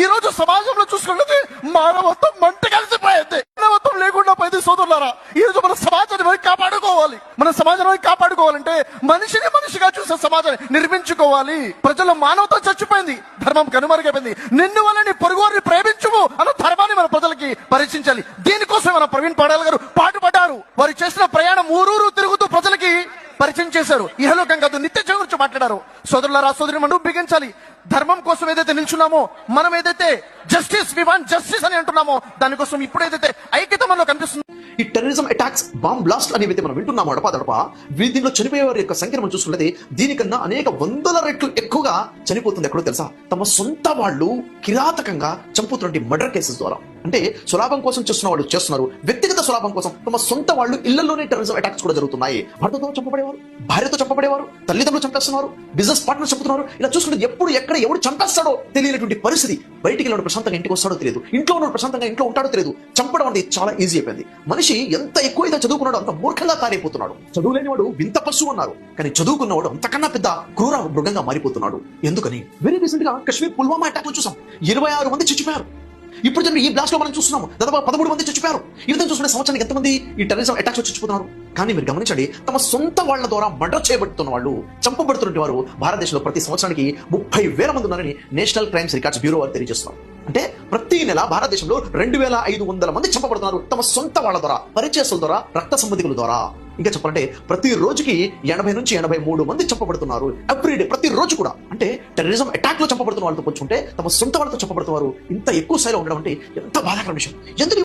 ఈ రోజు సమాజంలో చూసుకుంటే మానవత్వం మంట కలిసిపోయింది. మానవత్వం లేకుండా పోయింది సోదరులారా. ఈ రోజు మన సమాజాన్ని మనం కాపాడుకోవాలి. మన సమాజాన్ని కాపాడుకోవాలంటే మనిషిని మనిషిగా చూసే సమాజాన్ని నిర్మించుకోవాలి. ప్రజల్లో మానవత్వం చచ్చిపోయింది, ధర్మం కనుమరుగైపోయింది. నిన్ను వల్ల నీ పొరుగువారిని ప్రేమించుము అన్న ధర్మాన్ని మన ప్రజలకి పరిచయించాలి. దీనికోసం మన ప్రవీణ్ పడాల్ గారు పాటుపడ్డారు. వారు చేసిన ప్రయాణం ఊరూరు తిరుగుతూ ప్రజలకి పరిచయం చేశారు. ఇహలోకం కాదు, నిత్య జీవం గురించి మాట్లాడారు. సోదరులారా, సోదరి మనం బిగించాలి. ధర్మం కోసం ఏదైతే నిల్చున్నామో, మనం ఏదైతే జస్టిస్ వి వాంట్ జస్టిస్ అని అంటున్నామో, దానికోసం ఇప్పుడు ఏదైతే ఐక్యత మనలో కనిపిస్తుంది. ఈ టెర్రరిజం అటాక్స్, బాంబ్ బ్లాస్ట్ అనేవి మనం వింటున్నాము అడపా దీనిలో చనిపోయే వారి యొక్క సంఖ్య మనం చూసుకున్నది దీనికన్నా అనేక వందల రెట్లు ఎక్కువగా చనిపోతుంది. ఎక్కడో తెలుసా? తమ సొంత వాళ్ళు కిరాతకంగా చంపుతున్నటువంటి మర్డర్ కేసెస్ ద్వారా. అంటే స్వలాభం కోసం చేస్తున్న వాళ్ళు చేస్తున్నారు, వ్యక్తిగత స్వలాభం కోసం తమ సొంత వాళ్ళు ఇళ్లలోనే టెర్రరిజం అటాక్స్ కూడా జరుగుతున్నాయి. భర్తతో చంపబడేవారు, భార్యతో చంపబడేవారు, తల్లిదండ్రులు చంపేస్తున్నారు, బిజినెస్ పార్ట్నర్ చంపుతున్నారు. ఇలా చూసుకుంటే ఎప్పుడు ఎక్కడ ఎవడు చంపేస్తాడో తెలియనటువంటి పరిస్థితి. బయటికి వెళ్ళిన ప్రశాంతంగా ఇంటికి వస్తాడో తెలియదు, ఇంట్లో ఉన్న ప్రశాంతంగా ఇంట్లో ఉంటాడో తెలియదు. చంపడం అనేది చాలా ఈజీ అయిపోయింది. మనిషి ఎంత ఎక్కువ అయితే చదువుకున్నాడో అంత మూర్ఖంగా కారైపోతున్నాడు. చదువులేని వాడు వింత పశువు అన్నారు, కానీ చదువుకున్నవాడు అంతకన్నా పెద్ద క్రూర మృగంగా మారిపోతున్నాడు. ఎందుకని? వెరీ రీసెంట్ గా కశ్మీర్ పుల్వామా అటాక్ లో చూసాం, 26 మంది చచ్చిపోయారు. ఇప్పుడు ఈ బ్లాస్ట్ లో మనం చూస్తున్నాము, దాదాపు 13 మంది చచ్చిపోయారు. ఈ విధంగా చూసుకునే సంవత్సరానికి ఎంతమంది ఈ టెర్రరిజం అటాక్స్ లో చచ్చిపోతున్నారు. కానీ మీరు గమనించండి, తమ సొంత వాళ్ళ ద్వారా మర్డర్ చేయబడుతున్న వాళ్ళు, చంపబడుతున్న వారు భారతదేశంలో ప్రతి సంవత్సరానికి 30,000 మంది ఉన్నారని నేషనల్ క్రైమ్స్ రికార్డ్స్ బ్యూరో వారు తెలియజేస్తున్నారు. అంటే ప్రతి నెల భారతదేశంలో 2,500 మంది చంపబడుతున్నారు తమ సొంత వాళ్ళ ద్వారా, పరిచయస్తుల ద్వారా, రక్త సంబంధికుల ద్వారా. ఇంకా చెప్పాలంటే ప్రతి రోజుకి 80 నుంచి 83 మంది చంపబడుతున్నారు ఎవ్రీడే, ప్రతి రోజు కూడా. అంటే టెర్రరిజం అటాక్ లో చంపబడుతున్న వాళ్ళతో పోల్చుకుంటే తమ సొంత వాళ్ళతో చంపబడుతున్నారు ఇంత ఎక్కువ స్థాయిలో ఉండడం అంటే ఎంత బాధాకర విషయం. ఎందుకు